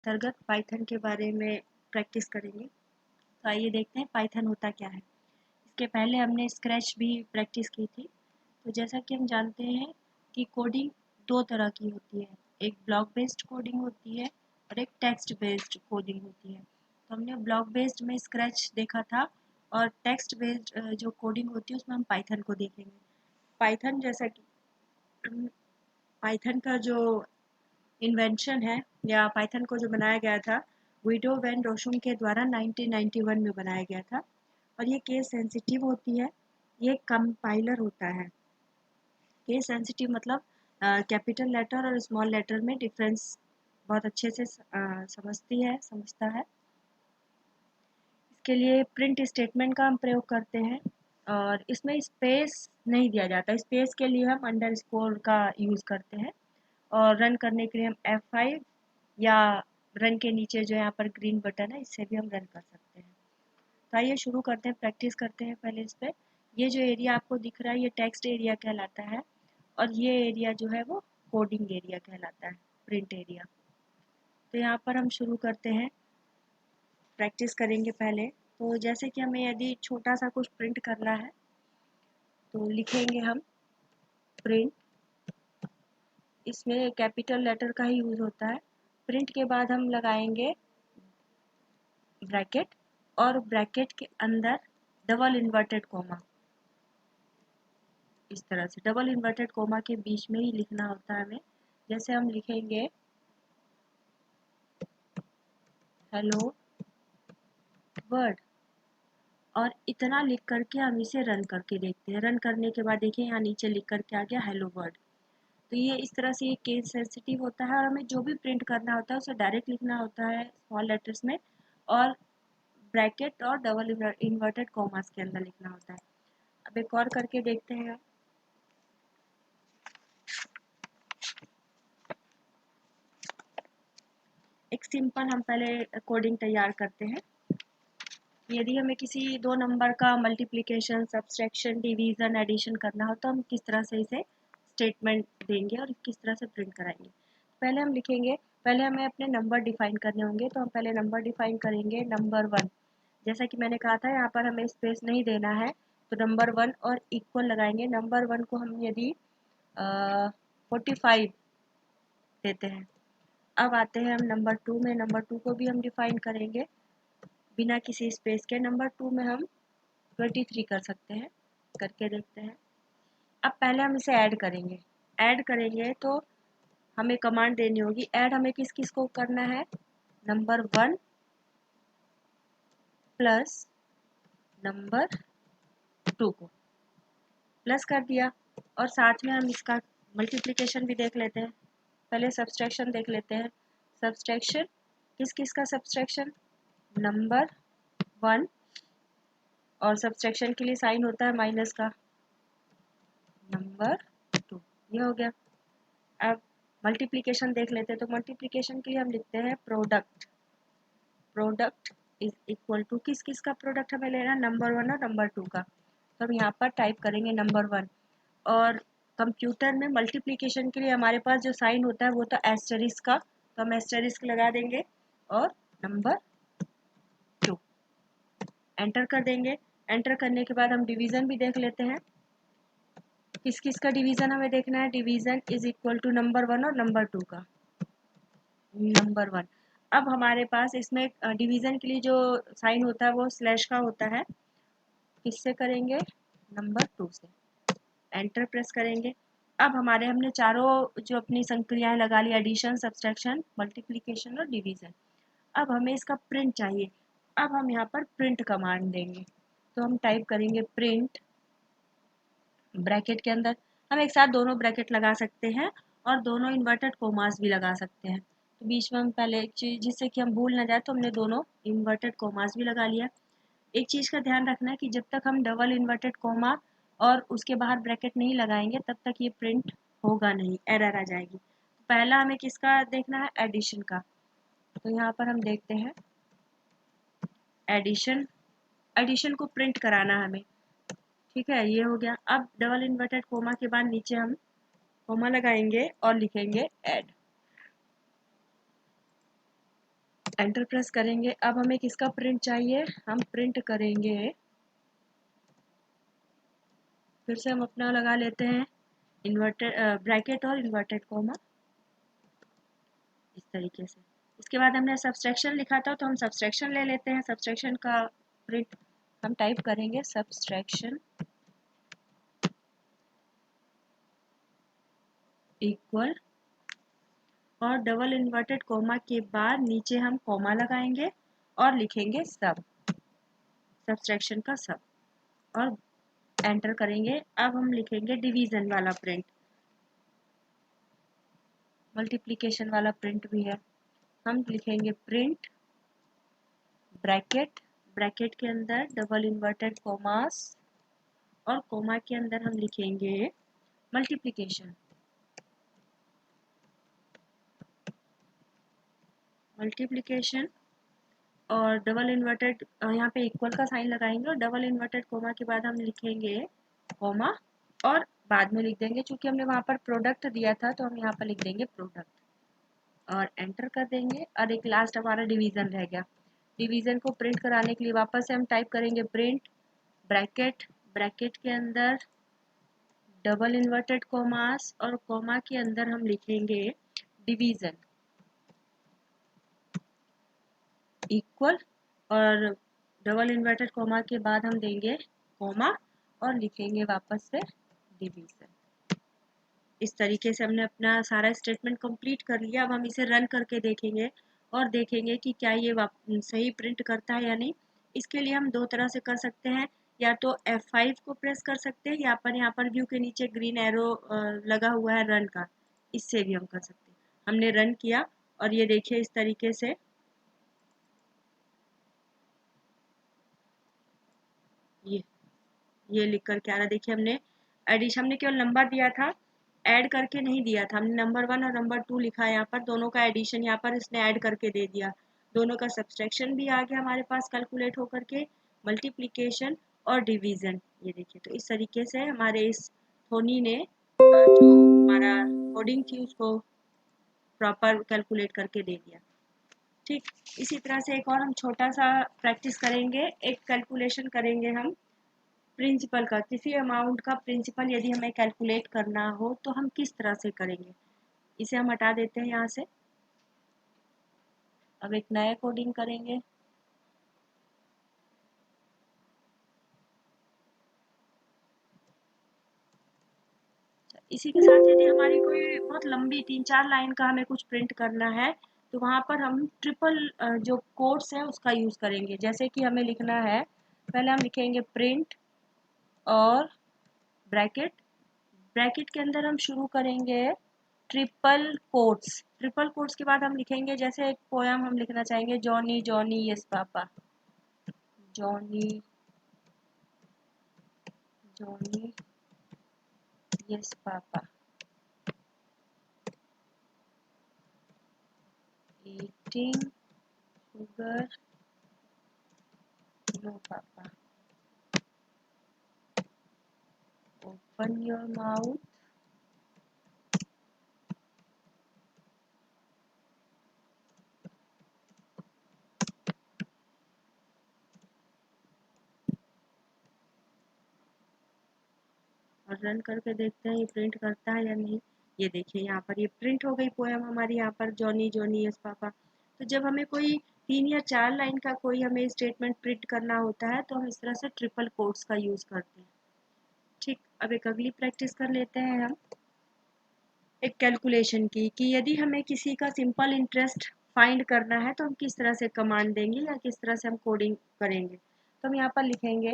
अंतर्गत पाइथन के बारे में प्रैक्टिस करेंगे। तो आइए देखते हैं पाइथन होता क्या है। इसके पहले हमने स्क्रैच भी प्रैक्टिस की थी। तो जैसा कि हम जानते हैं कि कोडिंग दो तरह की होती है, एक ब्लॉक बेस्ड कोडिंग होती है और एक टेक्स्ट बेस्ड कोडिंग होती है। तो हमने ब्लॉक बेस्ड में स्क्रैच देखा था और टेक्स्ट बेस्ड जो कोडिंग होती है उसमें हम पाइथन को देखेंगे। पाइथन जैसा कि पाइथन का जो इन्वेंशन है या पाइथन को जो बनाया गया था, गुइडो वैन रोसुम के द्वारा 1991 में बनाया गया था और ये केस सेंसिटिव होती है। ये कंपाइलर होता है। केस सेंसिटिव मतलब कैपिटल लेटर और स्मॉल लेटर में डिफरेंस बहुत अच्छे से समझता है। इसके लिए प्रिंट स्टेटमेंट का हम प्रयोग करते हैं और इसमें स्पेस नहीं दिया जाता। स्पेस के लिए हम अंडरस्कोर का यूज़ करते हैं और रन करने के लिए हम F5 या रन के नीचे जो यहाँ पर ग्रीन बटन है इससे भी हम रन कर सकते हैं। तो आइए शुरू करते हैं, प्रैक्टिस करते हैं पहले इस पर। ये जो एरिया आपको दिख रहा है ये टेक्स्ट एरिया कहलाता है और ये एरिया जो है वो कोडिंग एरिया कहलाता है, प्रिंट एरिया। तो यहाँ पर हम शुरू करते हैं, प्रैक्टिस करेंगे पहले। तो जैसे कि हमें यदि छोटा सा कुछ प्रिंट करना है तो लिखेंगे हम प्रिंट। इसमें कैपिटल लेटर का ही यूज़ होता है। प्रिंट के बाद हम लगाएंगे ब्रैकेट और ब्रैकेट के अंदर डबल इन्वर्टेड कोमा। इस तरह से डबल इन्वर्टेड कोमा के बीच में ही लिखना होता है हमें। जैसे हम लिखेंगे हेलो वर्ड और इतना लिख करके हम इसे रन करके देखते हैं। रन करने के बाद देखिए यहाँ नीचे लिख करके आ गया हेलो वर्ड। तो ये इस तरह से ये केस सेंसिटिव होता है और हमें जो भी प्रिंट करना होता है उसे डायरेक्ट लिखना होता है स्मॉल लेटर्स में और ब्रैकेट और डबल इन्वर्टेड कॉमास के अंदर लिखना होता है। अब एक और करके देखते हैं। एक सिंपल हम पहले कोडिंग तैयार करते हैं। यदि हमें किसी दो नंबर का मल्टीप्लिकेशन, सब्सट्रैक्शन, डिवीजन, एडिशन करना हो तो हम किस तरह से इसे स्टेटमेंट देंगे और किस तरह से प्रिंट कराएंगे। पहले हम लिखेंगे, पहले हमें अपने नंबर डिफाइन करने होंगे। तो हम पहले नंबर डिफाइन करेंगे, नंबर 1। जैसा कि मैंने कहा था यहाँ पर हमें स्पेस नहीं देना है तो नंबर 1 और इक्वल लगाएंगे। नंबर 1 को हम यदि 45 देते हैं। अब आते हैं हम नंबर 2 में। नंबर 2 को भी हम डिफाइन करेंगे बिना किसी स्पेस के। नंबर 2 में हम 23 कर सकते हैं, करके देखते हैं। अब पहले हम इसे ऐड करेंगे। ऐड करेंगे तो हमें कमांड देनी होगी। ऐड हमें किस किस को करना है, नंबर 1 प्लस नंबर 2 को प्लस कर दिया और साथ में हम इसका मल्टीप्लिकेशन भी देख लेते हैं। पहले सब्सट्रैक्शन देख लेते हैं। सब्सट्रैक्शन किस किस का सब्सट्रैक्शन, नंबर 1 और सब्सट्रैक्शन के लिए साइन होता है माइनस का, नंबर 2। ये हो गया। अब मल्टीप्लिकेशन देख लेते हैं। तो मल्टीप्लिकेशन के लिए हम लिखते हैं product. Product is equal to किस किस का प्रोडक्ट हमें लेना है, नंबर 1 और नंबर 2 का। तो हम यहाँ पर टाइप करेंगे नंबर 1 और कंप्यूटर में मल्टीप्लिकेशन के लिए हमारे पास जो साइन होता है वो तो एस्टेरिस्क का, तो हम एस्टेरिस्क लगा देंगे और नंबर 2 एंटर कर देंगे। एंटर करने के बाद हम डिवीज़न भी देख लेते हैं। किस किस का डिवीज़न हमें देखना है, division is equal to number 1 और नंबर 2 का, नंबर 1। अब हमारे पास इसमें डिवीज़न के लिए जो साइन होता है वो स्लैश का होता है। किससे करेंगे, नंबर 2 से। एंटर प्रेस करेंगे। अब हमारे हमने चारों जो अपनी संक्रियाएं लगा ली, एडिशन, सब्सट्रैक्शन, मल्टीप्लिकेशन और डिवीज़न। अब हमें इसका प्रिंट चाहिए। अब हम यहाँ पर प्रिंट कमांड देंगे। तो हम टाइप करेंगे प्रिंट ब्रैकेट के अंदर। हम एक साथ दोनों ब्रैकेट लगा सकते हैं और दोनों इन्वर्टेड कोमास भी लगा सकते हैं। तो बीच में हम पहले एक चीज़ जिससे कि हम भूल ना जाए तो हमने दोनों इन्वर्टेड कोमास भी लगा लिया। एक चीज़ का ध्यान रखना है कि जब तक हम डबल इन्वर्टेड कोमा और उसके बाहर ब्रैकेट नहीं लगाएंगे तब तक ये प्रिंट होगा नहीं, एरर आ जाएगी। पहला हमें किसका देखना है, एडिशन का। तो यहाँ पर हम देखते हैं एडिशन, एडिशन को प्रिंट कराना है हमें। ठीक है, ये हो गया। अब डबल इन्वर्टेड कोमा के बाद नीचे हम कोमा लगाएंगे और लिखेंगे ऐड। एंटर प्रेस करेंगे। अब हमें किसका प्रिंट चाहिए, हम प्रिंट करेंगे, फिर से हम अपना लगा लेते हैं इन्वर्टेड ब्रैकेट और इन्वर्टेड कोमा इस तरीके से। इसके बाद हमने सब्सट्रैक्शन लिखा था तो हम सब्सट्रैक्शन ले लेते हैं। सब्सट्रैक्शन का प्रिंट हम टाइप करेंगे सब्सट्रैक्शन इक्वल और डबल इन्वर्टेड कोमा के बाद नीचे हम कोमा लगाएंगे और लिखेंगे सब, सब्सट्रैक्शन का सब, और एंटर करेंगे। अब हम लिखेंगे डिवीजन वाला प्रिंट, मल्टीप्लिकेशन वाला प्रिंट भी है। हम लिखेंगे प्रिंट ब्रैकेट, ब्रैकेट के अंदर डबल इन्वर्टेड कोमास और कोमा के अंदर हम लिखेंगे मल्टीप्लिकेशन, मल्टीप्लिकेशन और डबल इन्वर्टेड यहाँ पे इक्वल का साइन लगाएंगे और डबल इन्वर्टेड कोमा के बाद हम लिखेंगे कोमा और बाद में लिख देंगे, क्योंकि हमने वहाँ पर प्रोडक्ट दिया था तो हम यहाँ पर लिख देंगे प्रोडक्ट और एंटर कर देंगे। और एक लास्ट हमारा डिवीजन रह गया। डिवीजन को प्रिंट कराने के लिए वापस से हम टाइप करेंगे प्रिंट ब्रैकेट, ब्रैकेट के अंदर डबल इन्वर्टेड कोमास और कोमा के अंदर हम लिखेंगे डिवीजन इक्वल और डबल इन्वर्टेड कोमा के बाद हम देंगे कोमा और लिखेंगे वापस से डिवीजन। इस तरीके से हमने अपना सारा स्टेटमेंट कंप्लीट कर लिया। अब हम इसे रन करके देखेंगे और देखेंगे कि क्या ये सही प्रिंट करता है या नहीं। इसके लिए हम दो तरह से कर सकते हैं, या तो F5 को प्रेस कर सकते हैं या पर यहाँ पर व्यू के नीचे ग्रीन एरो लगा हुआ है रन का, इससे भी हम कर सकते हैं। हमने रन किया और ये देखिए इस तरीके से ये लिख कर क्या रहा, देखिए हमने एडिशन, हमने केवल नंबर दिया था, ऐड करके नहीं दिया था। हमने नंबर 1 और नंबर 2 लिखा है, यहाँ पर दोनों का एडिशन यहाँ पर इसने ऐड करके दे दिया। दोनों का सब्सट्रैक्शन भी आ गया हमारे पास कैलकुलेट होकर के, मल्टीप्लिकेशन और डिवीजन। ये देखिए तो इस तरीके से हमारे इस धोनी ने जो हमारा कोडिंग थी उसको प्रॉपर कैलकुलेट करके दे दिया। ठीक, इसी तरह से एक और हम छोटा सा प्रैक्टिस करेंगे, एक कैलकुलेशन करेंगे हम प्रिंसिपल का। किसी अमाउंट का प्रिंसिपल यदि हमें कैलकुलेट करना हो तो हम किस तरह से करेंगे। इसे हम हटा देते हैं यहाँ से, अब एक नया कोडिंग करेंगे। इसी के साथ यदि हमारी कोई बहुत लंबी 3-4 लाइन का हमें कुछ प्रिंट करना है तो वहाँ पर हम ट्रिपल जो कोट्स है उसका यूज़ करेंगे। जैसे कि हमें लिखना है, पहले हम लिखेंगे प्रिंट और ब्रैकेट, ब्रैकेट के अंदर हम शुरू करेंगे ट्रिपल कोट्स, ट्रिपल कोट्स के बाद हम लिखेंगे, जैसे एक पोयम हम लिखना चाहेंगे, Johnny Johnny yes papa, Johnny Johnny yes papa, eating sugar no papa, open your mouth और रन करके देखते हैं ये प्रिंट करता है या नहीं। ये देखिए यहाँ पर ये प्रिंट हो गई पोयम हमारी, यहाँ पर जॉनी जॉनी यस पापा। तो जब हमें कोई 3 या 4 लाइन का कोई हमें स्टेटमेंट प्रिंट करना होता है तो हम इस तरह से ट्रिपल कोट्स का यूज़ करते हैं। ठीक, अब एक अगली प्रैक्टिस कर लेते हैं हम एक कैलकुलेशन की, कि यदि हमें किसी का सिंपल इंटरेस्ट फाइंड करना है तो हम किस तरह से कमांड देंगे या किस तरह से हम कोडिंग करेंगे। तो हम यहाँ पर लिखेंगे